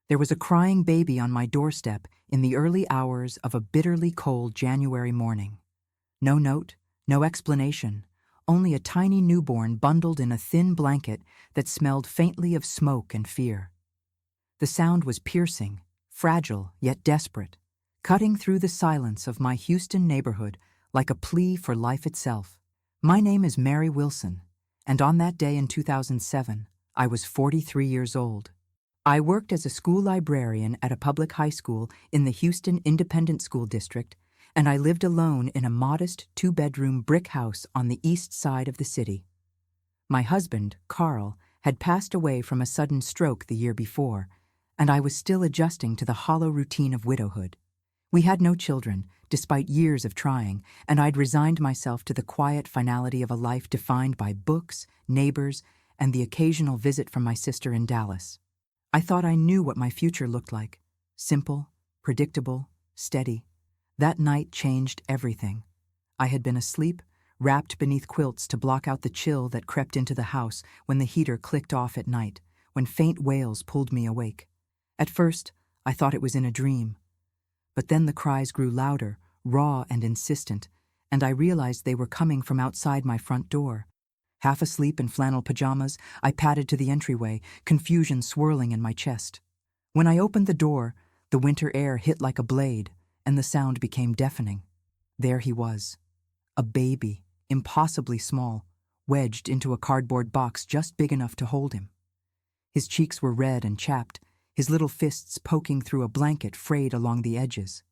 There was a crying baby on my doorstep in the early hours of a bitterly cold January morning. No note, no explanation, only a tiny newborn bundled in a thin blanket that smelled faintly of smoke and fear. The sound was piercing, fragile yet desperate, cutting through the silence of my Houston neighborhood like a plea for life itself. My name is Mary Wilson, and on that day in 2007, I was 43 years old. I worked as a school librarian at a public high school in the Houston Independent School District, and I lived alone in a modest two-bedroom brick house on the east side of the city. My husband, Carl, had passed away from a sudden stroke the year before, and I was still adjusting to the hollow routine of widowhood. We had no children, despite years of trying, and I'd resigned myself to the quiet finality of a life defined by books, neighbors, and the occasional visit from my sister in Dallas. I thought I knew what my future looked like. Simple, predictable, steady. That night changed everything. I had been asleep, wrapped beneath quilts to block out the chill that crept into the house when the heater clicked off at night, when faint wails pulled me awake. At first, I thought it was in a dream. But then the cries grew louder, raw and insistent, and I realized they were coming from outside my front door. Half asleep in flannel pajamas, I padded to the entryway, confusion swirling in my chest. When I opened the door, the winter air hit like a blade, and the sound became deafening. There he was, a baby, impossibly small, wedged into a cardboard box just big enough to hold him. His cheeks were red and chapped, his little fists poking through a blanket frayed along the edges.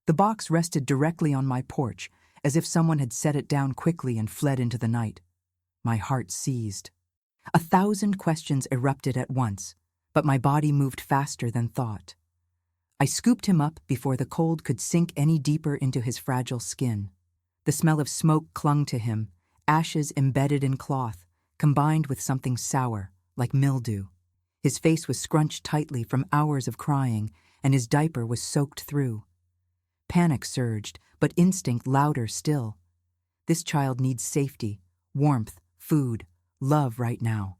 The box rested directly on my porch, as if someone had set it down quickly and fled into the night. My heart seized. 1,000 questions erupted at once, but my body moved faster than thought. I scooped him up before the cold could sink any deeper into his fragile skin. The smell of smoke clung to him, ashes embedded in cloth, combined with something sour, like mildew. His face was scrunched tightly from hours of crying, and his diaper was soaked through. Panic surged, but instinct louder still. This child needs safety, warmth, food, love right now.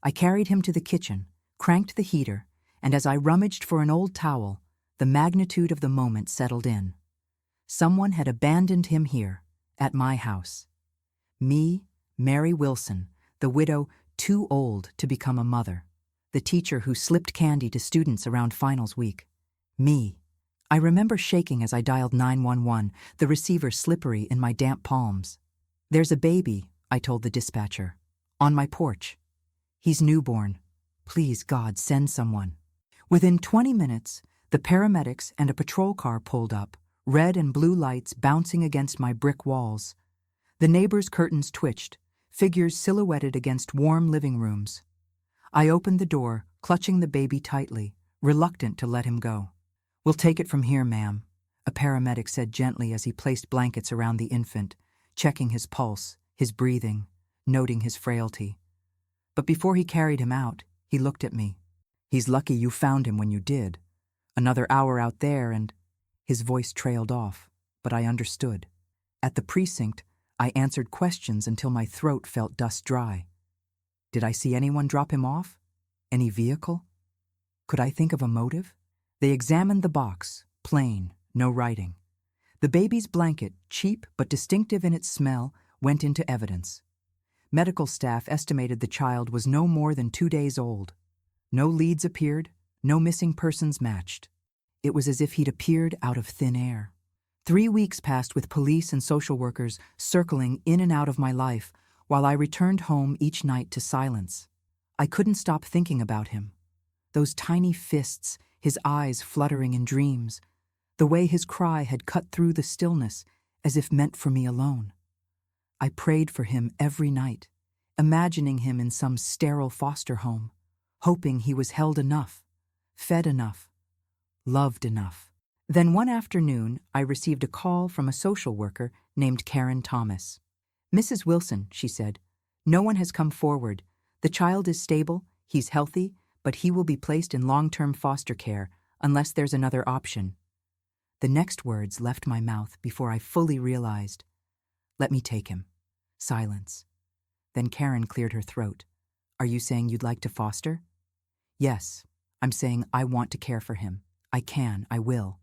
I carried him to the kitchen, cranked the heater, and as I rummaged for an old towel, the magnitude of the moment settled in. Someone had abandoned him here, at my house. Me, Mary Wilson, the widow too old to become a mother. The teacher who slipped candy to students around finals week. Me. I remember shaking as I dialed 911, the receiver slippery in my damp palms. "There's a baby," I told the dispatcher, "on my porch. He's newborn. Please, God, send someone." Within 20 minutes, the paramedics and a patrol car pulled up, red and blue lights bouncing against my brick walls. The neighbors' curtains twitched, figures silhouetted against warm living rooms. I opened the door, clutching the baby tightly, reluctant to let him go. "We'll take it from here, ma'am," a paramedic said gently as he placed blankets around the infant, checking his pulse, his breathing, noting his frailty. But before he carried him out, he looked at me. "He's lucky you found him when you did. Another hour out there and—" His voice trailed off, but I understood. At the precinct, I answered questions until my throat felt dust dry. Did I see anyone drop him off? Any vehicle? Could I think of a motive? They examined the box, plain, no writing. The baby's blanket, cheap but distinctive in its smell, went into evidence. Medical staff estimated the child was no more than 2 days old. No leads appeared, no missing persons matched. It was as if he'd appeared out of thin air. 3 weeks passed with police and social workers circling in and out of my life, while I returned home each night to silence. I couldn't stop thinking about him. Those tiny fists, his eyes fluttering in dreams, the way his cry had cut through the stillness as if meant for me alone. I prayed for him every night, imagining him in some sterile foster home, hoping he was held enough, fed enough, loved enough. Then one afternoon, I received a call from a social worker named Karen Thomas. "Mrs. Wilson," she said, "no one has come forward. The child is stable, he's healthy, but he will be placed in long-term foster care unless there's another option." The next words left my mouth before I fully realized. "Let me take him." Silence. Then Karen cleared her throat. "Are you saying you'd like to foster?" "Yes. I'm saying I want to care for him. I can, I will.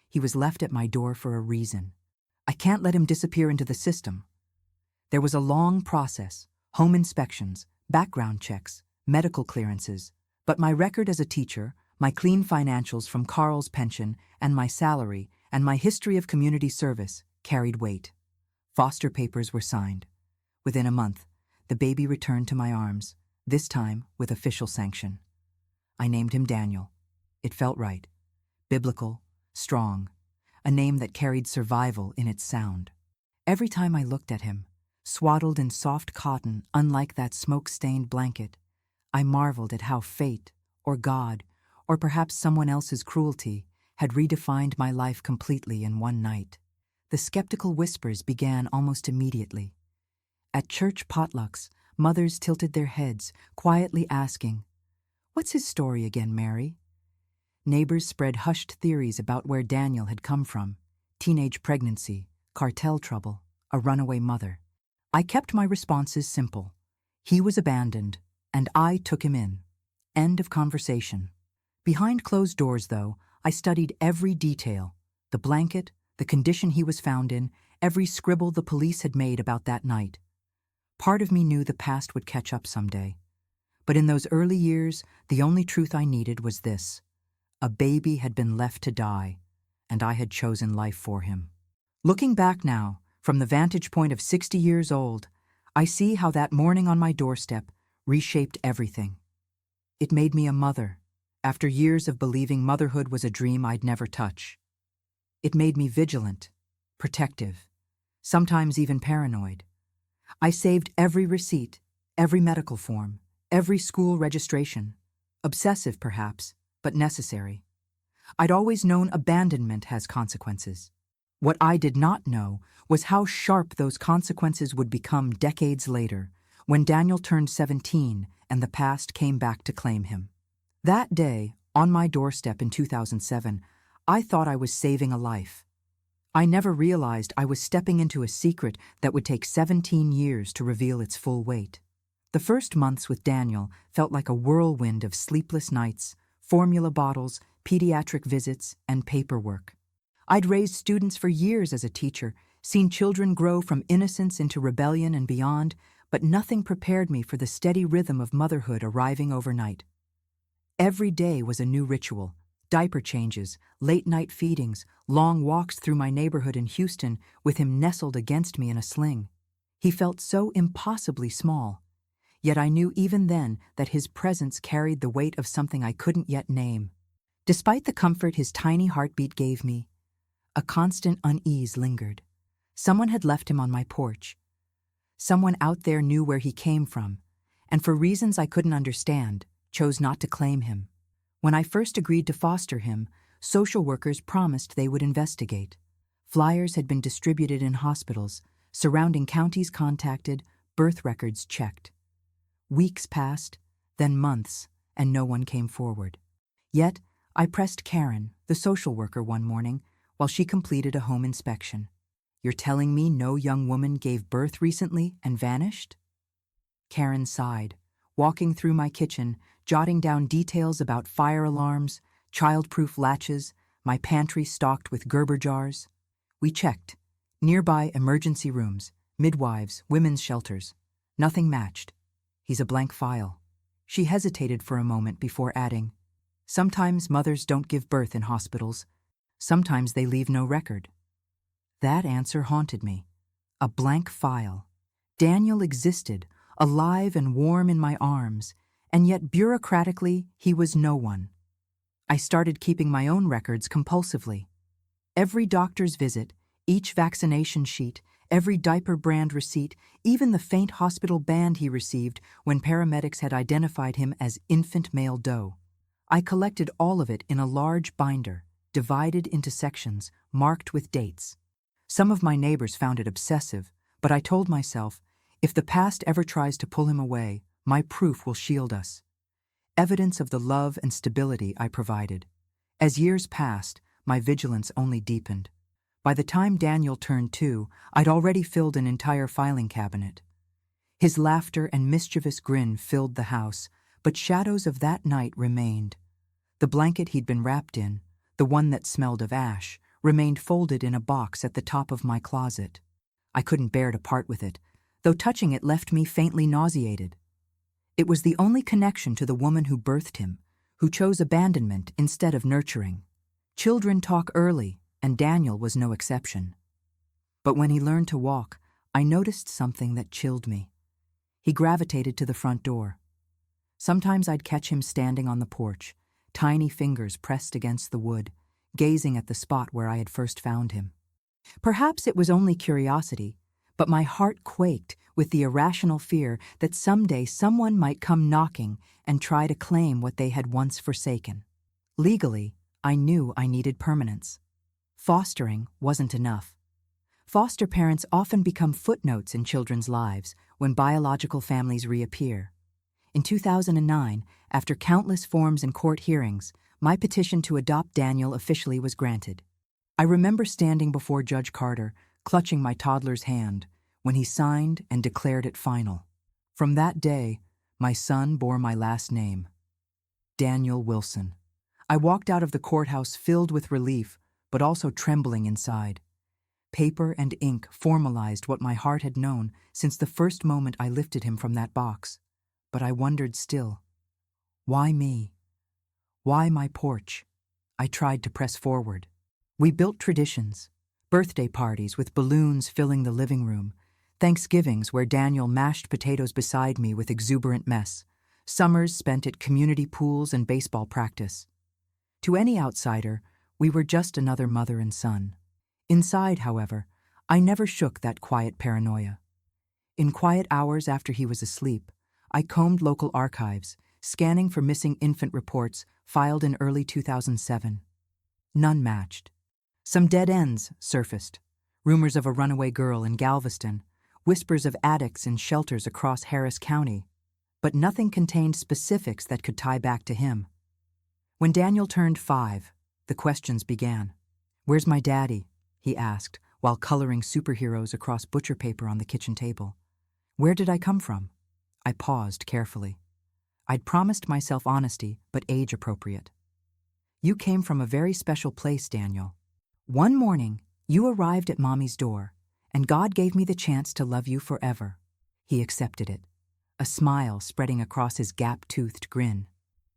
He was left at my door for a reason. I can't let him disappear into the system. There was a long process, home inspections, background checks, medical clearances, but my record as a teacher, my clean financials from Carl's pension, and my salary, and my history of community service carried weight. Foster papers were signed. Within a month, the baby returned to my arms, this time with official sanction. I named him Daniel. It felt right. Biblical, strong, a name that carried survival in its sound. Every time I looked at him, swaddled in soft cotton unlike that smoke-stained blanket, I marveled at how fate, or God, or perhaps someone else's cruelty, had redefined my life completely in one night. The skeptical whispers began almost immediately. At church potlucks, mothers tilted their heads, quietly asking, "What's his story again, Mary?" Neighbors spread hushed theories about where Daniel had come from: teenage pregnancy, cartel trouble, a runaway mother. I kept my responses simple. He was abandoned, and I took him in. End of conversation. Behind closed doors, though, I studied every detail: the blanket, the condition he was found in, every scribble the police had made about that night. Part of me knew the past would catch up someday. But in those early years, the only truth I needed was this: a baby had been left to die, and I had chosen life for him. Looking back now, from the vantage point of 60 years old, I see how that morning on my doorstep reshaped everything. It made me a mother, after years of believing motherhood was a dream I'd never touch. It made me vigilant, protective, sometimes even paranoid. I saved every receipt, every medical form, every school registration. Obsessive, perhaps, but necessary. I'd always known abandonment has consequences. What I did not know was how sharp those consequences would become decades later, when Daniel turned 17 and the past came back to claim him. That day, on my doorstep in 2007, I thought I was saving a life. I never realized I was stepping into a secret that would take 17 years to reveal its full weight. The first months with Daniel felt like a whirlwind of sleepless nights, formula bottles, pediatric visits, and paperwork. I'd raised students for years as a teacher, seen children grow from innocence into rebellion and beyond, but nothing prepared me for the steady rhythm of motherhood arriving overnight. Every day was a new ritual: diaper changes, late-night feedings, long walks through my neighborhood in Houston with him nestled against me in a sling. He felt so impossibly small, yet I knew even then that his presence carried the weight of something I couldn't yet name. Despite the comfort his tiny heartbeat gave me, a constant unease lingered. Someone had left him on my porch. Someone out there knew where he came from, and for reasons I couldn't understand, chose not to claim him. When I first agreed to foster him, social workers promised they would investigate. Flyers had been distributed in hospitals, surrounding counties contacted, birth records checked. Weeks passed, then months, and no one came forward. Yet, I pressed Karen, the social worker, one morning while she completed a home inspection. "You're telling me no young woman gave birth recently and vanished?" Karen sighed, walking through my kitchen, jotting down details about fire alarms, child-proof latches, my pantry stocked with Gerber jars. We checked. Nearby emergency rooms, midwives, women's shelters. Nothing matched. "He's a blank file." She hesitated for a moment before adding, "Sometimes mothers don't give birth in hospitals. Sometimes they leave no record." That answer haunted me. A blank file. Daniel existed, alive and warm in my arms, and yet bureaucratically he was no one. I started keeping my own records compulsively. Every doctor's visit, each vaccination sheet, every diaper brand receipt, even the faint hospital band he received when paramedics had identified him as infant male doe. I collected all of it in a large binder, divided into sections, marked with dates. Some of my neighbors found it obsessive, but I told myself, if the past ever tries to pull him away, my proof will shield us. Evidence of the love and stability I provided. As years passed, my vigilance only deepened. By the time Daniel turned 2, I'd already filled an entire filing cabinet. His laughter and mischievous grin filled the house, but shadows of that night remained. The blanket he'd been wrapped in, the one that smelled of ash, remained folded in a box at the top of my closet. I couldn't bear to part with it, though touching it left me faintly nauseated. It was the only connection to the woman who birthed him, who chose abandonment instead of nurturing. Children talk early, and Daniel was no exception. But when he learned to walk, I noticed something that chilled me. He gravitated to the front door. Sometimes I'd catch him standing on the porch, tiny fingers pressed against the wood, gazing at the spot where I had first found him. Perhaps it was only curiosity, but my heart quaked with the irrational fear that someday someone might come knocking and try to claim what they had once forsaken. Legally, I knew I needed permanence. Fostering wasn't enough. Foster parents often become footnotes in children's lives when biological families reappear. In 2009, after countless forms and court hearings, my petition to adopt Daniel officially was granted. I remember standing before Judge Carter, clutching my toddler's hand, when he signed and declared it final. From that day, my son bore my last name, Daniel Wilson. I walked out of the courthouse filled with relief, but also trembling inside. Paper and ink formalized what my heart had known since the first moment I lifted him from that box. But I wondered still. Why me? Why my porch? I tried to press forward. We built traditions, birthday parties with balloons filling the living room, Thanksgivings where Daniel mashed potatoes beside me with exuberant mess, summers spent at community pools and baseball practice. To any outsider, we were just another mother and son. Inside, however, I never shook that quiet paranoia. In quiet hours after he was asleep, I combed local archives, scanning for missing infant reports filed in early 2007. None matched. Some dead ends surfaced. Rumors of a runaway girl in Galveston, whispers of addicts in shelters across Harris County, but nothing contained specifics that could tie back to him. When Daniel turned 5, the questions began. "Where's my daddy?" he asked, while coloring superheroes across butcher paper on the kitchen table. "Where did I come from?" I paused carefully. I'd promised myself honesty, but age-appropriate. "You came from a very special place, Daniel. One morning, you arrived at Mommy's door, and God gave me the chance to love you forever." He accepted it, a smile spreading across his gap-toothed grin.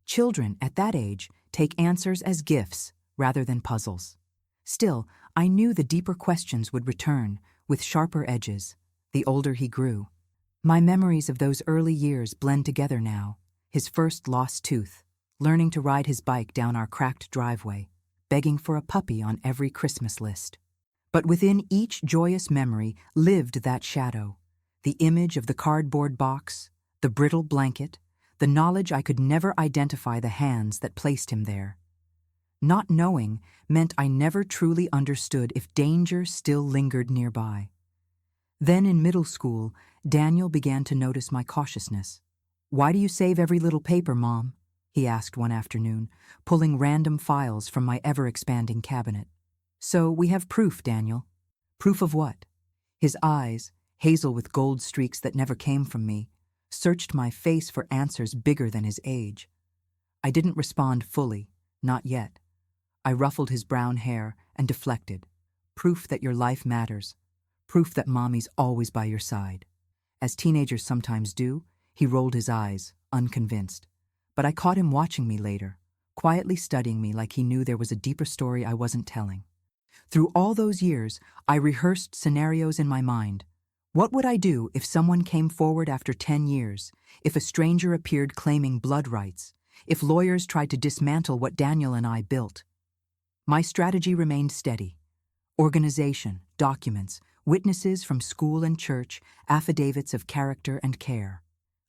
Children at that age take answers as gifts rather than puzzles. Still, I knew the deeper questions would return, with sharper edges, the older he grew. My memories of those early years blend together now, his first lost tooth, learning to ride his bike down our cracked driveway, begging for a puppy on every Christmas list. But within each joyous memory lived that shadow, the image of the cardboard box, the brittle blanket, the knowledge I could never identify the hands that placed him there. Not knowing meant I never truly understood if danger still lingered nearby. Then in middle school, Daniel began to notice my cautiousness. "Why do you save every little paper, Mom?" he asked one afternoon, pulling random files from my ever-expanding cabinet. "So we have proof, Daniel." "Proof of what?" His eyes, hazel with gold streaks that never came from me, searched my face for answers bigger than his age. I didn't respond fully, not yet. I ruffled his brown hair and deflected. "Proof that your life matters. Proof that Mommy's always by your side." As teenagers sometimes do, he rolled his eyes, unconvinced. But I caught him watching me later, quietly studying me like he knew there was a deeper story I wasn't telling. Through all those years, I rehearsed scenarios in my mind. What would I do if someone came forward after 10 years, if a stranger appeared claiming blood rights, if lawyers tried to dismantle what Daniel and I built? My strategy remained steady. Organization, documents, witnesses from school and church, affidavits of character and care.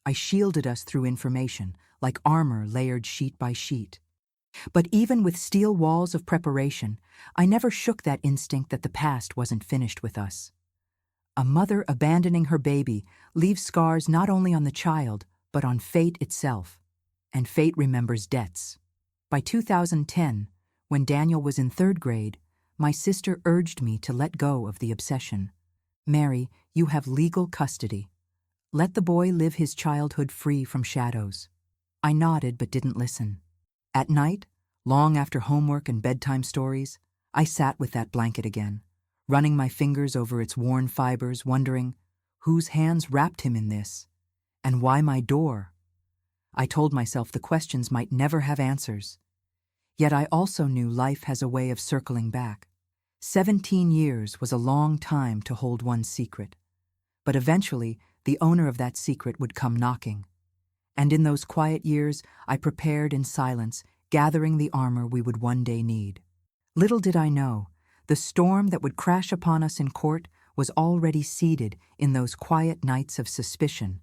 I shielded us through information, like armor layered sheet by sheet. But even with steel walls of preparation, I never shook that instinct that the past wasn't finished with us. A mother abandoning her baby leaves scars not only on the child, but on fate itself. And fate remembers debts. By 2010, when Daniel was in 3rd grade, my sister urged me to let go of the obsession. "Mary, you have legal custody. Let the boy live his childhood free from shadows." I nodded but didn't listen. At night, Long after homework and bedtime stories, I sat with that blanket again, running my fingers over its worn fibers, wondering whose hands wrapped him in this, and why my door. I told myself the questions might never have answers. Yet I also knew life has a way of circling back. 17 years was a long time to hold one's secret. But eventually, the owner of that secret would come knocking. And in those quiet years, I prepared in silence, gathering the armor we would one day need. Little did I know, the storm that would crash upon us in court was already seeded in those quiet nights of suspicion,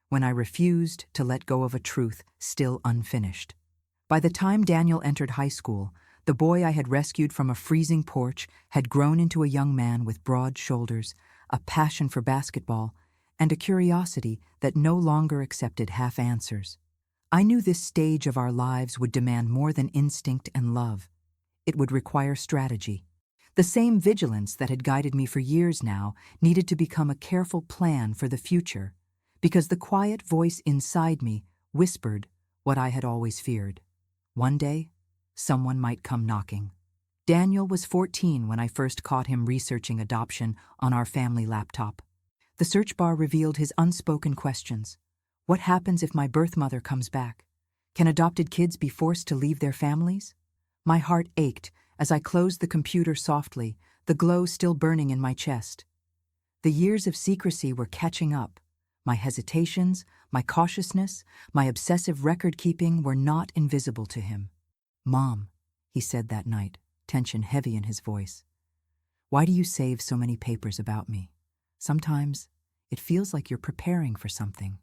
when I refused to let go of a truth still unfinished. By the time Daniel entered high school, the boy I had rescued from a freezing porch had grown into a young man with broad shoulders, a passion for basketball, and a curiosity that no longer accepted half answers. I knew this stage of our lives would demand more than instinct and love. It would require strategy. The same vigilance that had guided me for years now needed to become a careful plan for the future, because the quiet voice inside me whispered what I had always feared. One day, someone might come knocking. Daniel was 14 when I first caught him researching adoption on our family laptop. The search bar revealed his unspoken questions. What happens if my birth mother comes back? Can adopted kids be forced to leave their families? My heart ached as I closed the computer softly, the glow still burning in my chest. The years of secrecy were catching up. My hesitations, my cautiousness, my obsessive record-keeping were not invisible to him. "Mom," he said that night, tension heavy in his voice. "Why do you save so many papers about me? Sometimes it feels like you're preparing for something."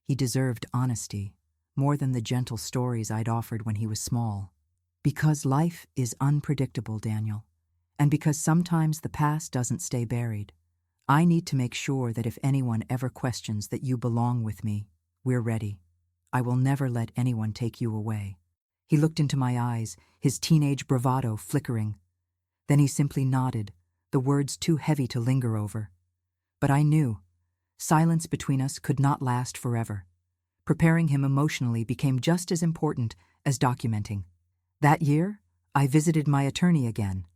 He deserved honesty, more than the gentle stories I'd offered when he was small. Because life is unpredictable, Daniel, and because sometimes the past doesn't stay buried. I need to make sure that if anyone ever questions that you belong with me, we're ready. I will never let anyone take you away. He looked into my eyes, his teenage bravado flickering. Then he simply nodded, the words too heavy to linger over. But I knew. Silence between us could not last forever. Preparing him emotionally became just as important as documenting. That year, I visited my attorney again,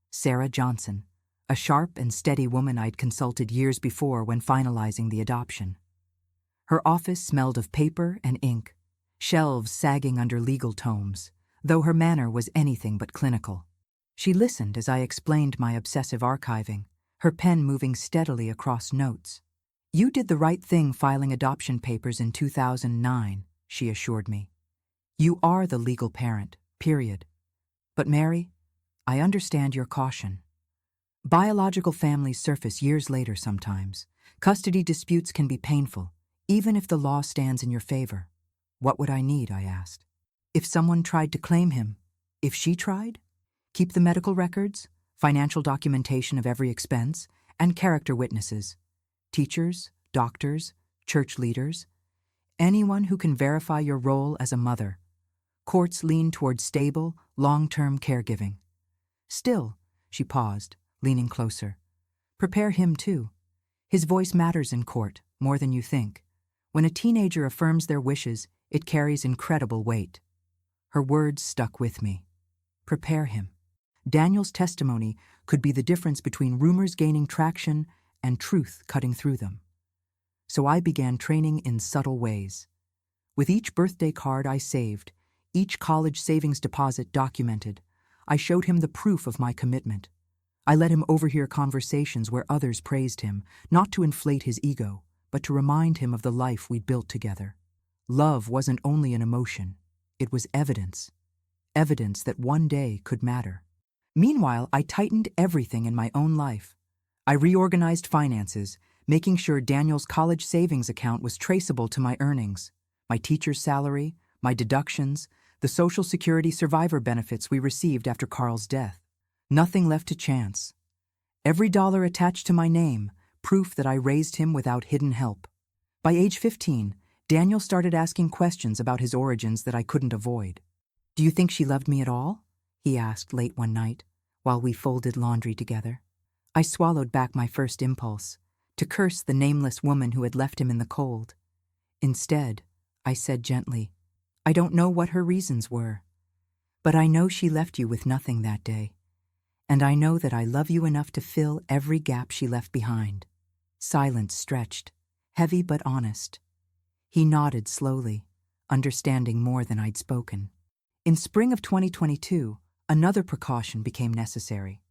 Sarah Johnson, a sharp and steady woman I'd consulted years before when finalizing the adoption. Her office smelled of paper and ink, shelves sagging under legal tomes, though her manner was anything but clinical. She listened as I explained my obsessive archiving, her pen moving steadily across notes. "You did the right thing filing adoption papers in 2009, she assured me. "You are the legal parent, period. But Mary, I understand your caution. Biological families surface years later sometimes. Custody disputes can be painful, even if the law stands in your favor." "What would I need?" I asked. "If someone tried to claim him, if she tried? Keep the medical records, financial documentation of every expense, and character witnesses. Teachers, doctors, church leaders. Anyone who can verify your role as a mother. Courts lean toward stable, long-term caregiving. Still," she paused, leaning closer, "prepare him too. His voice matters in court, more than you think. When a teenager affirms their wishes, it carries incredible weight." Her words stuck with me. Prepare him. Daniel's testimony could be the difference between rumors gaining traction and truth cutting through them. So I began training in subtle ways. With each birthday card I saved, each college savings deposit documented, I showed him the proof of my commitment. I let him overhear conversations where others praised him, not to inflate his ego, but to remind him of the life we'd built together. Love wasn't only an emotion, it was evidence. Evidence that one day could matter. Meanwhile, I tightened everything in my own life. I reorganized finances, making sure Daniel's college savings account was traceable to my earnings, my teacher's salary, my deductions, the Social Security survivor benefits we received after Carl's death. Nothing left to chance. Every dollar attached to my name, proof that I raised him without hidden help. By age 15, Daniel started asking questions about his origins that I couldn't avoid. "Do you think she loved me at all?" he asked late one night, while we folded laundry together. I swallowed back my first impulse, to curse the nameless woman who had left him in the cold. Instead, I said gently, "I don't know what her reasons were. But I know she left you with nothing that day, and I know that I love you enough to fill every gap she left behind. Silence stretched, heavy but honest. He nodded slowly, understanding more than I'd spoken. In spring of 2022, another precaution became necessary.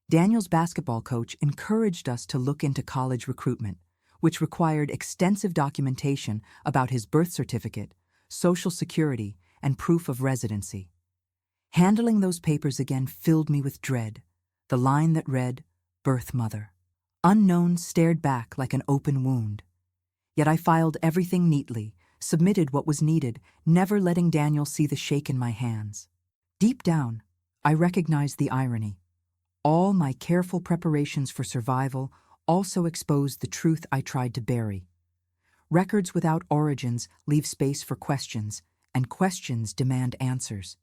Daniel's basketball coach encouraged us to look into college recruitment, which required extensive documentation about his birth certificate, social security, and proof of residency. Handling those papers again filled me with dread, the line that read, "Birth mother." Unknown stared back like an open wound. Yet I filed everything neatly, submitted what was needed, never letting Daniel see the shake in my hands. Deep down, I recognized the irony. All my careful preparations for survival also exposed the truth I tried to bury. Records without origins leave space for questions, and questions demand answers.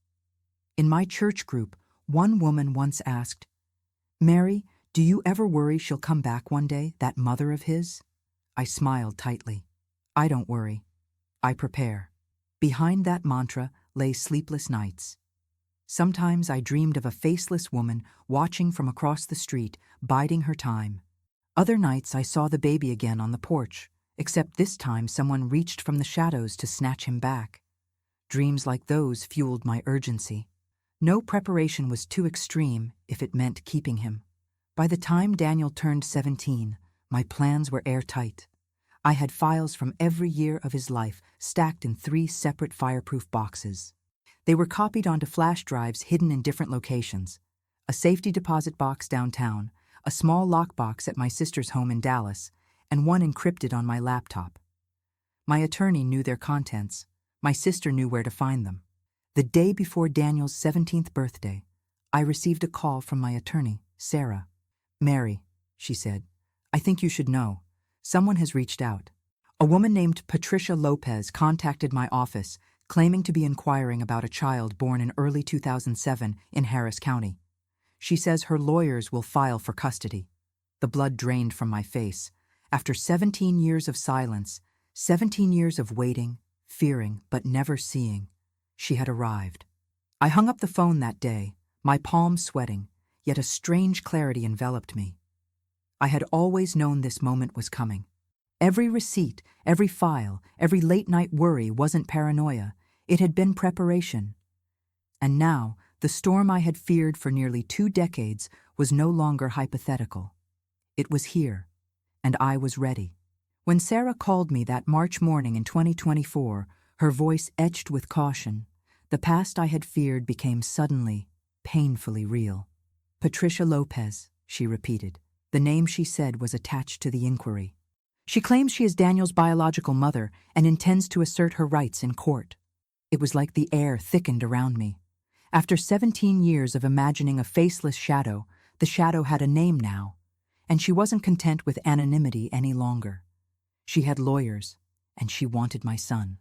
In my church group, one woman once asked, "Mary, do you ever worry she'll come back one day, that mother of his?" I smiled tightly. I don't worry. I prepare. Behind that mantra lay sleepless nights. Sometimes I dreamed of a faceless woman watching from across the street, biding her time. Other nights I saw the baby again on the porch, except this time someone reached from the shadows to snatch him back. Dreams like those fueled my urgency. No preparation was too extreme if it meant keeping him. By the time Daniel turned 17, my plans were airtight. I had files from every year of his life stacked in 3 separate fireproof boxes. They were copied onto flash drives hidden in different locations: a safety deposit box downtown, a small lockbox at my sister's home in Dallas, and one encrypted on my laptop. My attorney knew their contents. My sister knew where to find them. The day before Daniel's 17th birthday, I received a call from my attorney, Sarah. "Mary," she said, "I think you should know. Someone has reached out. A woman named Patricia Lopez contacted my office, claiming to be inquiring about a child born in early 2007 in Harris County. She says her lawyers will file for custody." The blood drained from my face. After 17 years of silence, 17 years of waiting, fearing, but never seeing, she had arrived. I hung up the phone that day, my palms sweating, yet a strange clarity enveloped me. I had always known this moment was coming. Every receipt, every file, every late-night worry wasn't paranoia. It had been preparation. And now, the storm I had feared for nearly 2 decades was no longer hypothetical. It was here, and I was ready. When Sarah called me that March morning in 2024, her voice etched with caution, the past I had feared became suddenly, painfully real. "Patricia Lopez," she repeated. The name she said was attached to the inquiry. "She claims she is Daniel's biological mother and intends to assert her rights in court." It was like the air thickened around me. After 17 years of imagining a faceless shadow, the shadow had a name now, and she wasn't content with anonymity any longer. She had lawyers, and she wanted my son.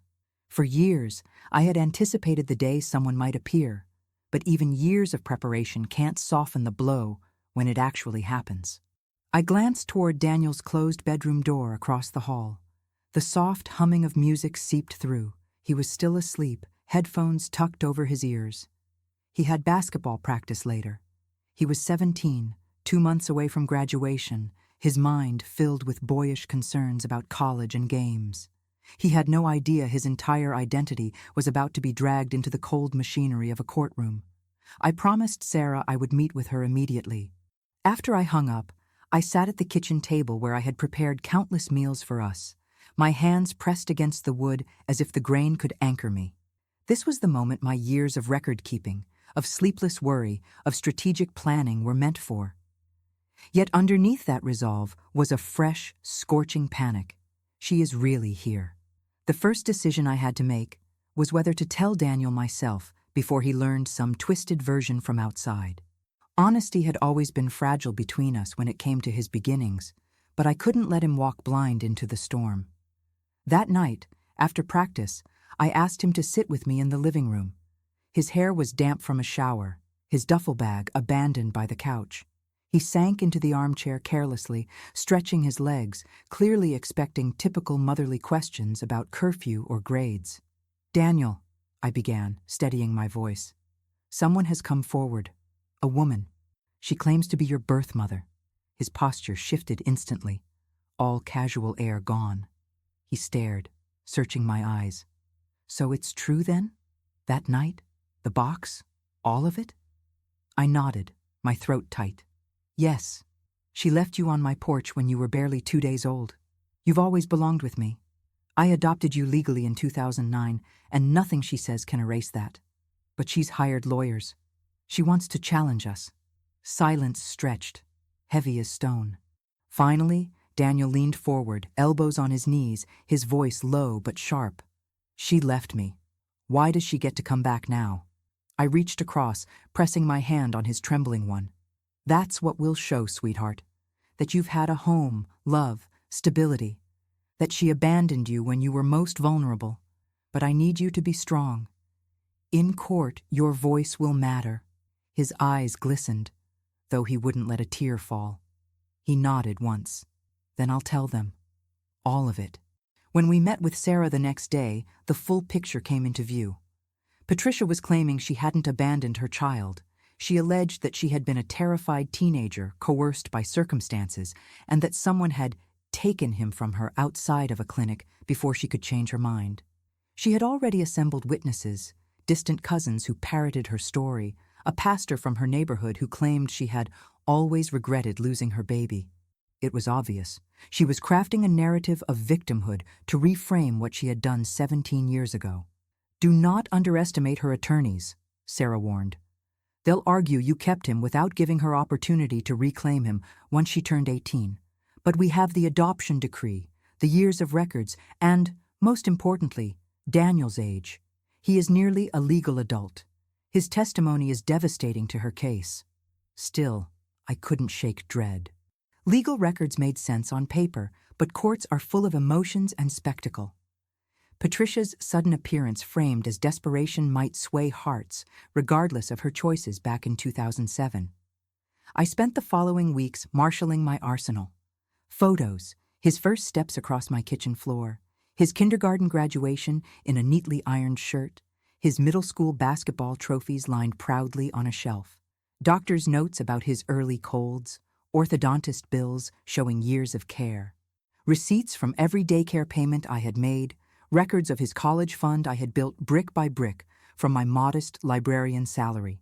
For years, I had anticipated the day someone might appear, but even years of preparation can't soften the blow when it actually happens. I glanced toward Daniel's closed bedroom door across the hall. The soft humming of music seeped through. He was still asleep, headphones tucked over his ears. He had basketball practice later. He was 17, 2 months away from graduation, his mind filled with boyish concerns about college and games. He had no idea his entire identity was about to be dragged into the cold machinery of a courtroom. I promised Sarah I would meet with her immediately. After I hung up, I sat at the kitchen table where I had prepared countless meals for us, my hands pressed against the wood as if the grain could anchor me. This was the moment my years of record-keeping, of sleepless worry, of strategic planning were meant for. Yet underneath that resolve was a fresh, scorching panic. She is really here. The first decision I had to make was whether to tell Daniel myself before he learned some twisted version from outside. Honesty had always been fragile between us when it came to his beginnings, but I couldn't let him walk blind into the storm. That night, after practice, I asked him to sit with me in the living room. His hair was damp from a shower, his duffel bag abandoned by the couch. He sank into the armchair carelessly, stretching his legs, clearly expecting typical motherly questions about curfew or grades. "Daniel," I began, steadying my voice. Someone has come forward. A woman. She claims to be your birth mother. His posture shifted instantly, all casual air gone. He stared, searching my eyes. So it's true then? That night? The box? All of it? I nodded, my throat tight. Yes. She left you on my porch when you were barely 2 days old. You've always belonged with me. I adopted you legally in 2009, and nothing she says can erase that. But she's hired lawyers. She wants to challenge us. Silence stretched, heavy as stone. Finally, Daniel leaned forward, elbows on his knees, his voice low but sharp. She left me. Why does she get to come back now? I reached across, pressing my hand on his trembling one. That's what we'll show, sweetheart. That you've had a home, love, stability. That she abandoned you when you were most vulnerable. But I need you to be strong. In court, your voice will matter. His eyes glistened, though he wouldn't let a tear fall. He nodded once. Then I'll tell them. All of it. When we met with Sarah the next day, the full picture came into view. Patricia was claiming she hadn't abandoned her child. She alleged that she had been a terrified teenager coerced by circumstances and that someone had taken him from her outside of a clinic before she could change her mind. She had already assembled witnesses, distant cousins who parroted her story, a pastor from her neighborhood who claimed she had always regretted losing her baby. It was obvious. She was crafting a narrative of victimhood to reframe what she had done 17 years ago. Do not underestimate her attorneys, Sarah warned. They'll argue you kept him without giving her opportunity to reclaim him once she turned 18. But we have the adoption decree, the years of records, and, most importantly, Daniel's age. He is nearly a legal adult. His testimony is devastating to her case. Still, I couldn't shake dread. Legal records made sense on paper, but courts are full of emotions and spectacle. Patricia's sudden appearance framed as desperation might sway hearts, regardless of her choices back in 2007. I spent the following weeks marshalling my arsenal. Photos, his first steps across my kitchen floor, his kindergarten graduation in a neatly ironed shirt, his middle school basketball trophies lined proudly on a shelf, doctor's notes about his early colds, orthodontist bills showing years of care, receipts from every daycare payment I had made, records of his college fund I had built brick by brick from my modest librarian salary.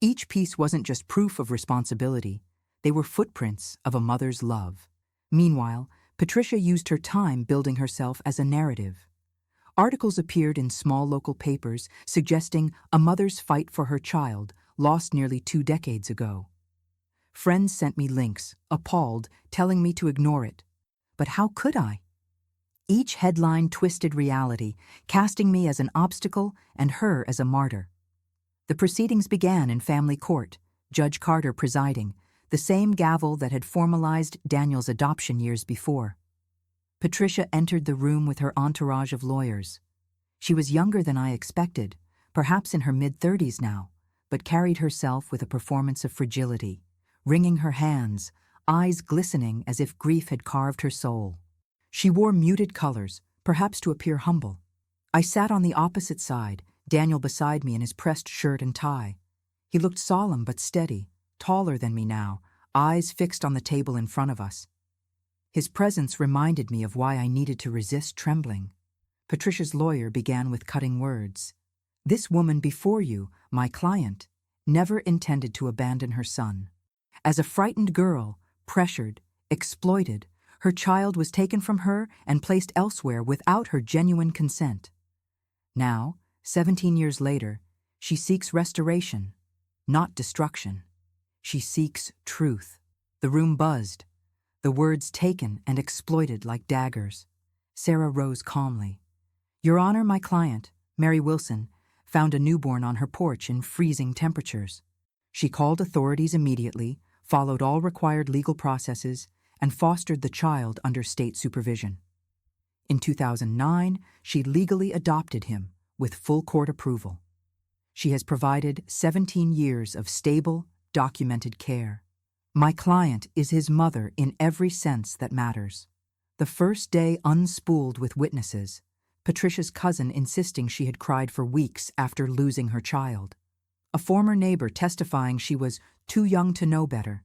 Each piece wasn't just proof of responsibility, they were footprints of a mother's love. Meanwhile, Patricia used her time building herself as a narrative. Articles appeared in small local papers suggesting a mother's fight for her child, lost nearly 2 decades ago. Friends sent me links, appalled, telling me to ignore it. But how could I? Each headline twisted reality, casting me as an obstacle and her as a martyr. The proceedings began in family court, Judge Carter presiding, the same gavel that had formalized Daniel's adoption years before. Patricia entered the room with her entourage of lawyers. She was younger than I expected, perhaps in her mid-30s now, but carried herself with a performance of fragility, wringing her hands, eyes glistening as if grief had carved her soul. She wore muted colors, perhaps to appear humble. I sat on the opposite side, Daniel beside me in his pressed shirt and tie. He looked solemn but steady, taller than me now, eyes fixed on the table in front of us. His presence reminded me of why I needed to resist trembling. Patricia's lawyer began with cutting words. This woman before you, my client, never intended to abandon her son. As a frightened girl, pressured, exploited, her child was taken from her and placed elsewhere without her genuine consent. Now, 17 years later, she seeks restoration, not destruction. She seeks truth. The room buzzed, the words taken and exploited like daggers. Sarah rose calmly. Your Honor, my client, Mary Wilson, found a newborn on her porch in freezing temperatures. She called authorities immediately, followed all required legal processes, and fostered the child under state supervision. In 2009, she legally adopted him with full court approval. She has provided 17 years of stable, documented care. My client is his mother in every sense that matters. The first day unspooled with witnesses, Patricia's cousin insisting she had cried for weeks after losing her child. a former neighbor testifying she was too young to know better.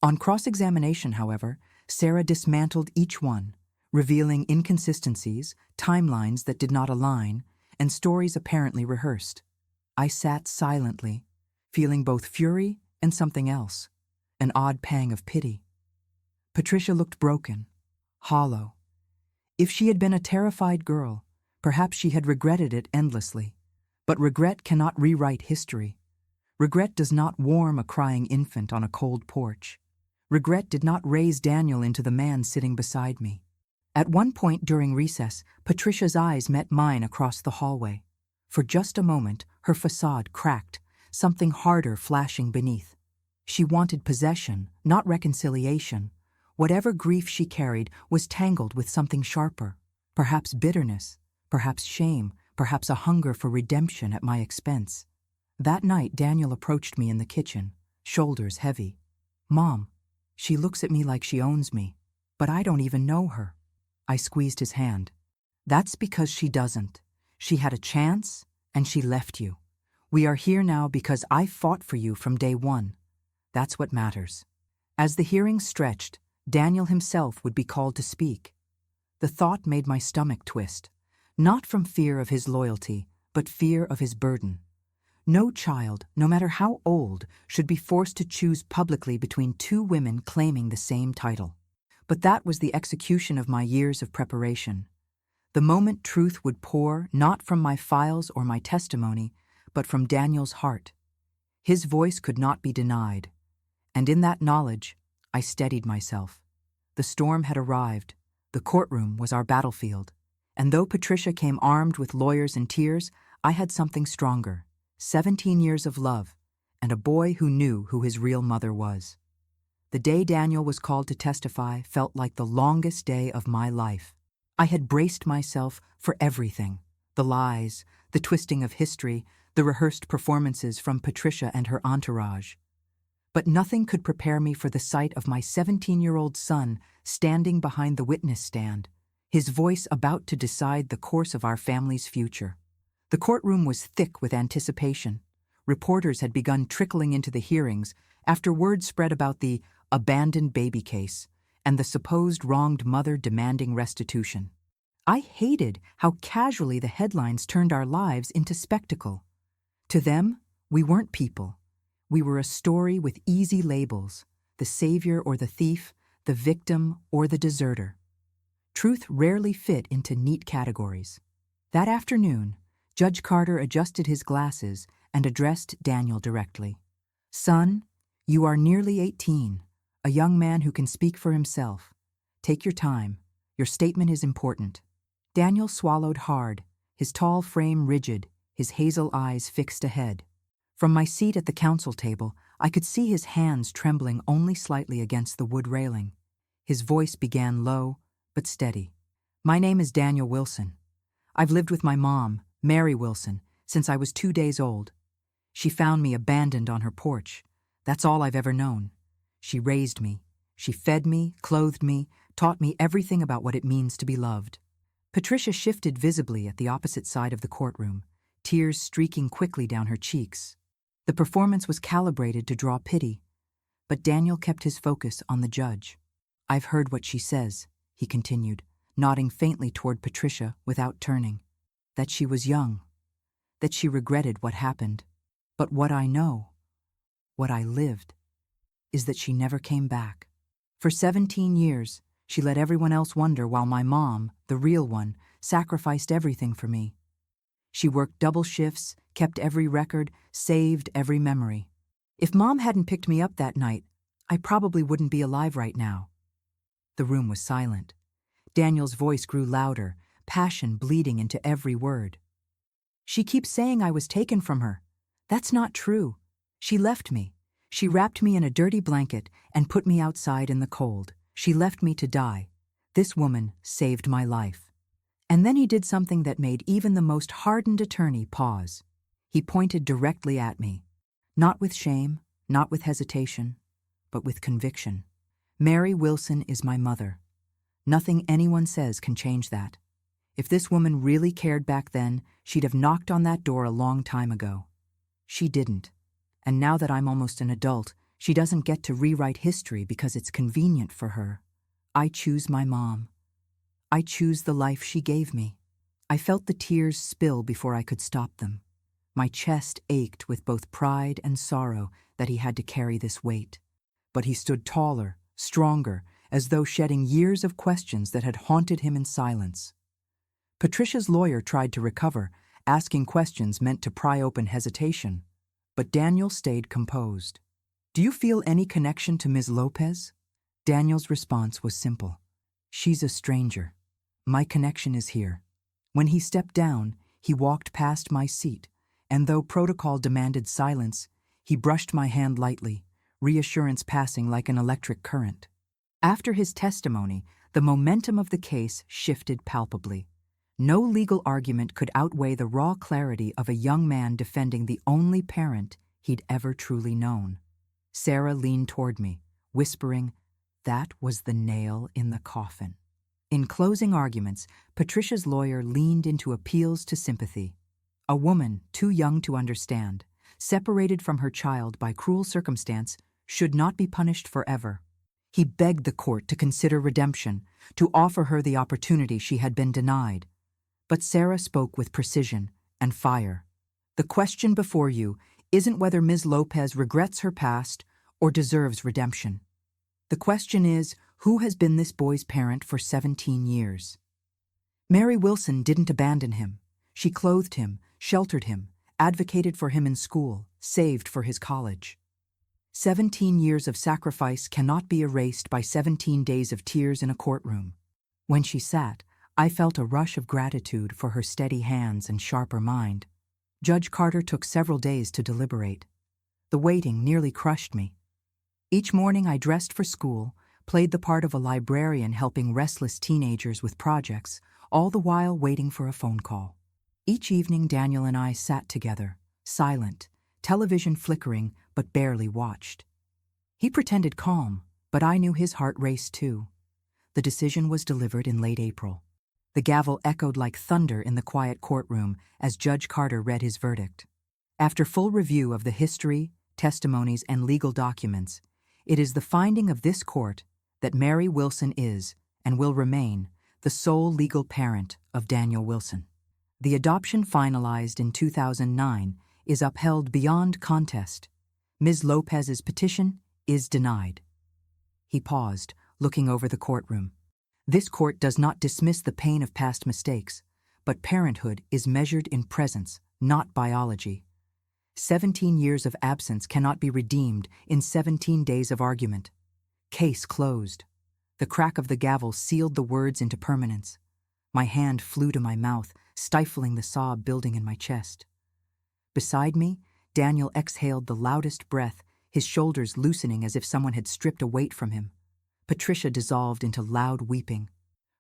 On cross-examination, however, Sarah dismantled each one, revealing inconsistencies, timelines that did not align, and stories apparently rehearsed. I sat silently, feeling both fury and something else, an odd pang of pity. Patricia looked broken, hollow. If she had been a terrified girl, perhaps she had regretted it endlessly. But regret cannot rewrite history. Regret does not warm a crying infant on a cold porch. Regret did not raise Daniel into the man sitting beside me. At one point during recess, Patricia's eyes met mine across the hallway. For just a moment, her facade cracked, something harder flashing beneath. She wanted possession, not reconciliation. Whatever grief she carried was tangled with something sharper, perhaps bitterness, perhaps shame, perhaps a hunger for redemption at my expense. That night, Daniel approached me in the kitchen, shoulders heavy. "Mom, she looks at me like she owns me, but I don't even know her." I squeezed his hand. "That's because she doesn't. She had a chance, and she left you. We are here now because I fought for you from day one. That's what matters." As the hearing stretched, Daniel himself would be called to speak. The thought made my stomach twist, not from fear of his loyalty, but fear of his burden. No child, no matter how old, should be forced to choose publicly between two women claiming the same title. But that was the execution of my years of preparation. The moment truth would pour, not from my files or my testimony, but from Daniel's heart. His voice could not be denied. And in that knowledge, I steadied myself. The storm had arrived. The courtroom was our battlefield. And though Patricia came armed with lawyers and tears, I had something stronger. 17 years of love, and a boy who knew who his real mother was. The day Daniel was called to testify felt like the longest day of my life. I had braced myself for everything: the lies, the twisting of history, the rehearsed performances from Patricia and her entourage. But nothing could prepare me for the sight of my 17-year-old son standing behind the witness stand, his voice about to decide the course of our family's future. The courtroom was thick with anticipation. Reporters had begun trickling into the hearings after word spread about the abandoned baby case and the supposed wronged mother demanding restitution. I hated how casually the headlines turned our lives into spectacle. To them, we weren't people. We were a story with easy labels: the savior or the thief, the victim or the deserter. Truth rarely fit into neat categories. That afternoon, Judge Carter adjusted his glasses and addressed Daniel directly. "Son, you are nearly 18, a young man who can speak for himself. Take your time. Your statement is important." Daniel swallowed hard, his tall frame rigid, his hazel eyes fixed ahead. From my seat at the counsel table, I could see his hands trembling only slightly against the wood railing. His voice began low, but steady. "My name is Daniel Wilson. I've lived with my mom, Mary Wilson, since I was 2 days old. She found me abandoned on her porch. That's all I've ever known. She raised me. She fed me, clothed me, taught me everything about what it means to be loved." Patricia shifted visibly at the opposite side of the courtroom, tears streaking quickly down her cheeks. The performance was calibrated to draw pity, but Daniel kept his focus on the judge. "I've heard what she says," he continued, nodding faintly toward Patricia without turning. "That she was young, that she regretted what happened. But what I know, what I lived, is that she never came back. For 17 years, she let everyone else wonder while my mom, the real one, sacrificed everything for me. She worked double shifts, kept every record, saved every memory. If Mom hadn't picked me up that night, I probably wouldn't be alive right now." The room was silent. Daniel's voice grew louder, passion bleeding into every word. "She keeps saying I was taken from her. That's not true. She left me. She wrapped me in a dirty blanket and put me outside in the cold. She left me to die. This woman saved my life." And then he did something that made even the most hardened attorney pause. He pointed directly at me, not with shame, not with hesitation, but with conviction. "Mary Wilson is my mother. Nothing anyone says can change that. If this woman really cared back then, she'd have knocked on that door a long time ago. She didn't. And now that I'm almost an adult, she doesn't get to rewrite history because it's convenient for her. I choose my mom. I choose the life she gave me. I felt the tears spill before I could stop them. My chest ached with both pride and sorrow that he had to carry this weight. But he stood taller, stronger, as though shedding years of questions that had haunted him in silence. Patricia's lawyer tried to recover, asking questions meant to pry open hesitation. But Daniel stayed composed. "Do you feel any connection to Ms. Lopez?" Daniel's response was simple. "She's a stranger. My connection is here." When he stepped down, he walked past my seat, and though protocol demanded silence, he brushed my hand lightly, reassurance passing like an electric current. After his testimony, the momentum of the case shifted palpably. No legal argument could outweigh the raw clarity of a young man defending the only parent he'd ever truly known. Sarah leaned toward me, whispering, "That was the nail in the coffin." In closing arguments, Patricia's lawyer leaned into appeals to sympathy. A woman, too young to understand, separated from her child by cruel circumstance, should not be punished forever. He begged the court to consider redemption, to offer her the opportunity she had been denied. But Sarah spoke with precision and fire. "The question before you isn't whether Ms. Lopez regrets her past or deserves redemption. The question is, who has been this boy's parent for 17 years? Mary Wilson didn't abandon him. She clothed him, sheltered him, advocated for him in school, saved for his college. 17 years of sacrifice cannot be erased by 17 days of tears in a courtroom." When she sat, I felt a rush of gratitude for her steady hands and sharper mind. Judge Carter took several days to deliberate. The waiting nearly crushed me. Each morning I dressed for school, played the part of a librarian helping restless teenagers with projects, all the while waiting for a phone call. Each evening Daniel and I sat together, silent, television flickering but barely watched. He pretended calm, but I knew his heart raced too. The decision was delivered in late April. The gavel echoed like thunder in the quiet courtroom as Judge Carter read his verdict. After full review of the history, testimonies, and legal documents, it is the finding of this court that Mary Wilson is, and will remain, the sole legal parent of Daniel Wilson. The adoption finalized in 2009 is upheld beyond contest. Ms. Lopez's petition is denied. He paused, looking over the courtroom. This court does not dismiss the pain of past mistakes, but parenthood is measured in presence, not biology. 17 years of absence cannot be redeemed in 17 days of argument. Case closed. The crack of the gavel sealed the words into permanence. My hand flew to my mouth, stifling the sob building in my chest. Beside me, Daniel exhaled the loudest breath, his shoulders loosening as if someone had stripped a weight from him. Patricia dissolved into loud weeping.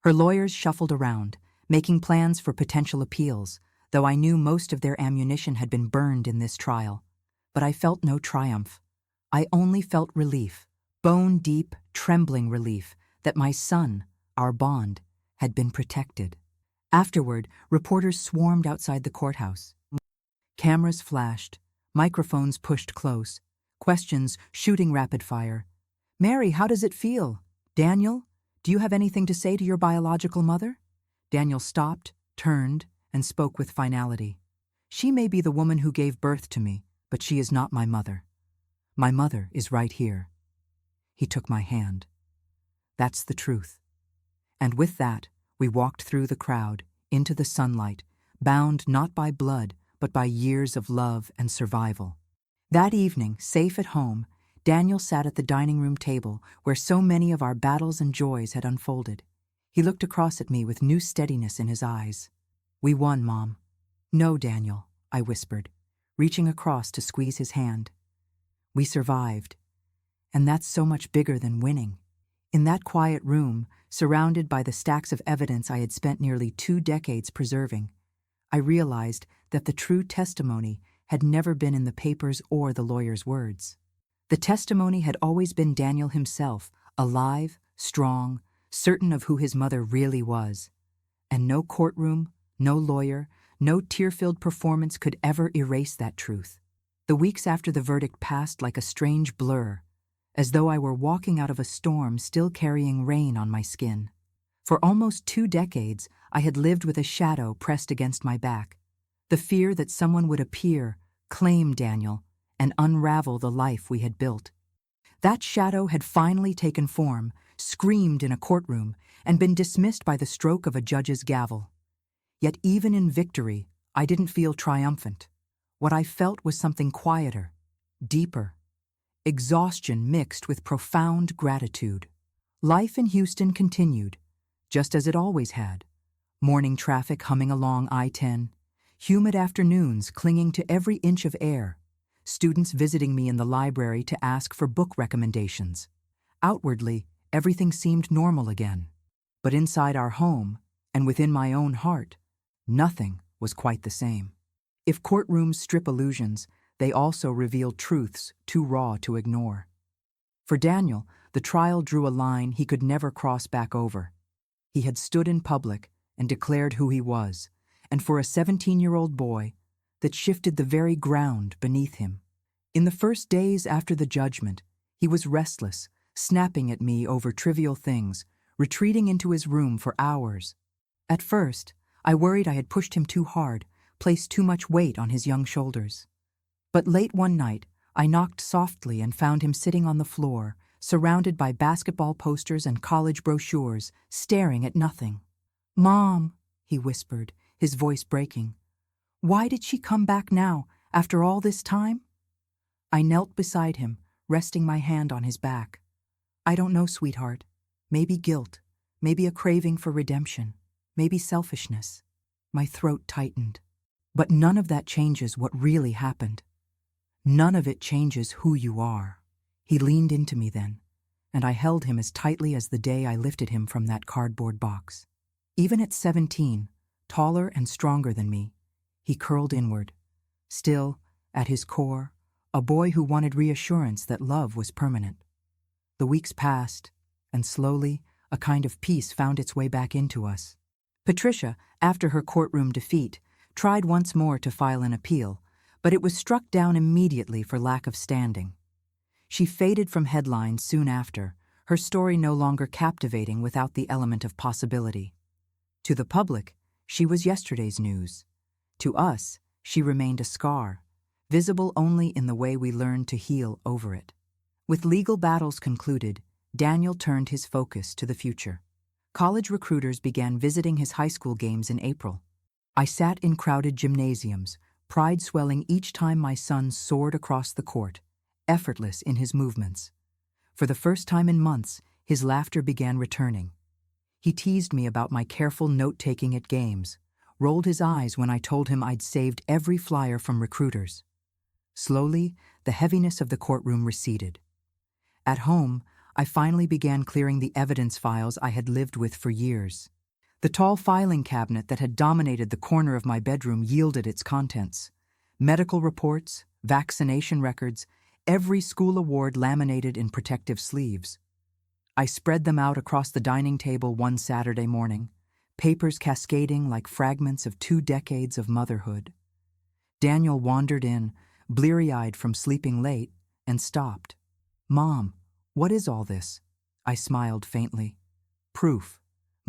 Her lawyers shuffled around, making plans for potential appeals, though I knew most of their ammunition had been burned in this trial. But I felt no triumph. I only felt relief, bone-deep, trembling relief, that my son, our bond, had been protected. Afterward, reporters swarmed outside the courthouse. Cameras flashed, microphones pushed close, questions shooting rapid fire. "Mary, how does it feel? Daniel, do you have anything to say to your biological mother?" Daniel stopped, turned, and spoke with finality. "She may be the woman who gave birth to me, but she is not my mother. My mother is right here." He took my hand. "That's the truth." And with that, we walked through the crowd, into the sunlight, bound not by blood, but by years of love and survival. That evening, safe at home, Daniel sat at the dining room table where so many of our battles and joys had unfolded. He looked across at me with new steadiness in his eyes. "We won, Mom." "No, Daniel," I whispered, reaching across to squeeze his hand. "We survived. And that's so much bigger than winning." In that quiet room, surrounded by the stacks of evidence I had spent nearly 2 decades preserving, I realized that the true testimony had never been in the papers or the lawyer's words. The testimony had always been Daniel himself, alive, strong, certain of who his mother really was. And no courtroom, no lawyer, no tear-filled performance could ever erase that truth. The weeks after the verdict passed like a strange blur, as though I were walking out of a storm still carrying rain on my skin. For almost 2 decades, I had lived with a shadow pressed against my back, the fear that someone would appear, claim Daniel, and unravel the life we had built. That shadow had finally taken form, screamed in a courtroom, and been dismissed by the stroke of a judge's gavel. Yet even in victory, I didn't feel triumphant. What I felt was something quieter, deeper. Exhaustion mixed with profound gratitude. Life in Houston continued, just as it always had. Morning traffic humming along I-10, humid afternoons clinging to every inch of air, students visiting me in the library to ask for book recommendations. Outwardly, everything seemed normal again. But inside our home, and within my own heart, nothing was quite the same. If courtrooms strip illusions, they also reveal truths too raw to ignore. For Daniel, the trial drew a line he could never cross back over. He had stood in public and declared who he was, and for a 17-year-old boy, that shifted the very ground beneath him. In the first days after the judgment, he was restless, snapping at me over trivial things, retreating into his room for hours. At first, I worried I had pushed him too hard, placed too much weight on his young shoulders. But late one night, I knocked softly and found him sitting on the floor, surrounded by basketball posters and college brochures, staring at nothing. "Mom," he whispered, his voice breaking. "Why did she come back now, after all this time?" I knelt beside him, resting my hand on his back. "I don't know, sweetheart. Maybe guilt, maybe a craving for redemption, maybe selfishness." My throat tightened. But none of that changes what really happened. None of it changes who you are. He leaned into me then, and I held him as tightly as the day I lifted him from that cardboard box. Even at 17, taller and stronger than me, he curled inward. Still, at his core, a boy who wanted reassurance that love was permanent. The weeks passed, and slowly, a kind of peace found its way back into us. Patricia, after her courtroom defeat, tried once more to file an appeal, but it was struck down immediately for lack of standing. She faded from headlines soon after, her story no longer captivating without the element of possibility. To the public, she was yesterday's news. To us, she remained a scar, visible only in the way we learned to heal over it. With legal battles concluded, Daniel turned his focus to the future. College recruiters began visiting his high school games in April. I sat in crowded gymnasiums, pride swelling each time my son soared across the court, effortless in his movements. For the first time in months, his laughter began returning. He teased me about my careful note-taking at games, rolled his eyes when I told him I'd saved every flyer from recruiters. Slowly, the heaviness of the courtroom receded. At home, I finally began clearing the evidence files I had lived with for years. The tall filing cabinet that had dominated the corner of my bedroom yielded its contents. Medical reports, vaccination records, every school award laminated in protective sleeves. I spread them out across the dining table one Saturday morning, papers cascading like fragments of 2 decades of motherhood. Daniel wandered in, bleary-eyed from sleeping late, and stopped. "Mom, what is all this?" I smiled faintly. "Proof.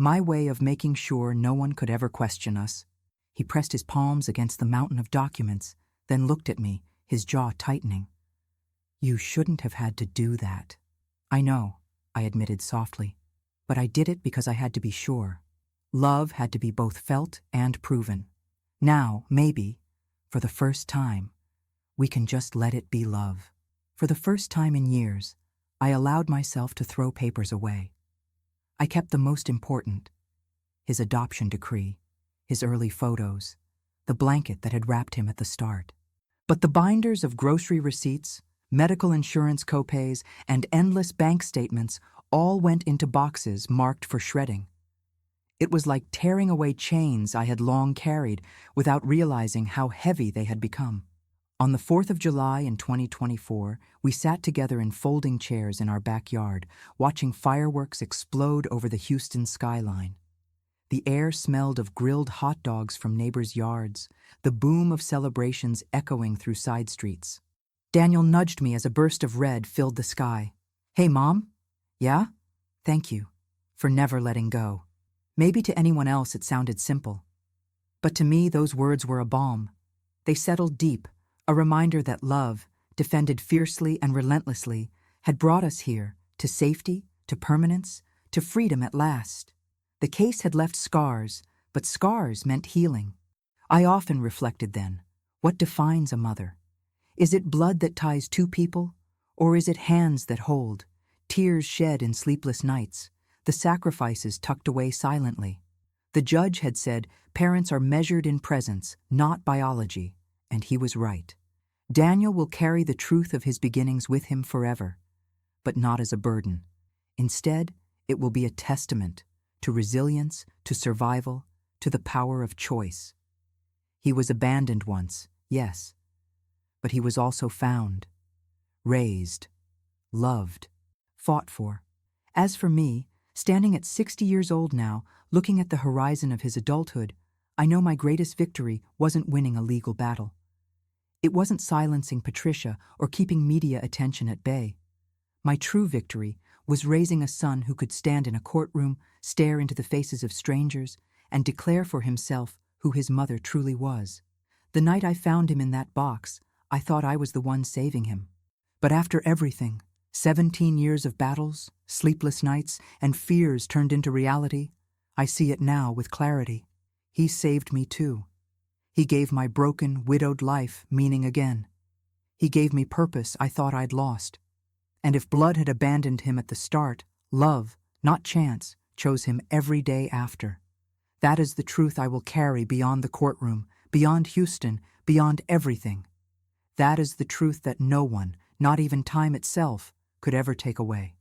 My way of making sure no one could ever question us." He pressed his palms against the mountain of documents, then looked at me, his jaw tightening. "You shouldn't have had to do that." "I know," I admitted softly, "but I did it because I had to be sure. Love had to be both felt and proven. Now, maybe, for the first time, we can just let it be love." For the first time in years, I allowed myself to throw papers away. I kept the most important: his adoption decree, his early photos, the blanket that had wrapped him at the start. But the binders of grocery receipts, medical insurance copays, and endless bank statements all went into boxes marked for shredding. It was like tearing away chains I had long carried without realizing how heavy they had become. On the 4th of July in 2024, we sat together in folding chairs in our backyard, watching fireworks explode over the Houston skyline. The air smelled of grilled hot dogs from neighbors' yards, the boom of celebrations echoing through side streets. Daniel nudged me as a burst of red filled the sky. Hey, Mom? Yeah? Thank you for never letting go. Maybe to anyone else it sounded simple. But to me, those words were a balm. They settled deep, a reminder that love, defended fiercely and relentlessly, had brought us here, to safety, to permanence, to freedom at last. The case had left scars, but scars meant healing. I often reflected then, what defines a mother? Is it blood that ties two people? Or is it hands that hold, tears shed in sleepless nights, the sacrifices tucked away silently? The judge had said parents are measured in presence, not biology, and he was right. Daniel will carry the truth of his beginnings with him forever, but not as a burden. Instead, it will be a testament to resilience, to survival, to the power of choice. He was abandoned once, yes, but he was also found, raised, loved, fought for. As for me, standing at 60 years old now, looking at the horizon of his adulthood, I know my greatest victory wasn't winning a legal battle. It wasn't silencing Patricia or keeping media attention at bay. My true victory was raising a son who could stand in a courtroom, stare into the faces of strangers, and declare for himself who his mother truly was. The night I found him in that box, I thought I was the one saving him. But after everything, 17 years of battles, sleepless nights, and fears turned into reality, I see it now with clarity. He saved me too. He gave my broken, widowed life meaning again. He gave me purpose I thought I'd lost. And if blood had abandoned him at the start, love, not chance, chose him every day after. That is the truth I will carry beyond the courtroom, beyond Houston, beyond everything. That is the truth that no one, not even time itself, could ever take away.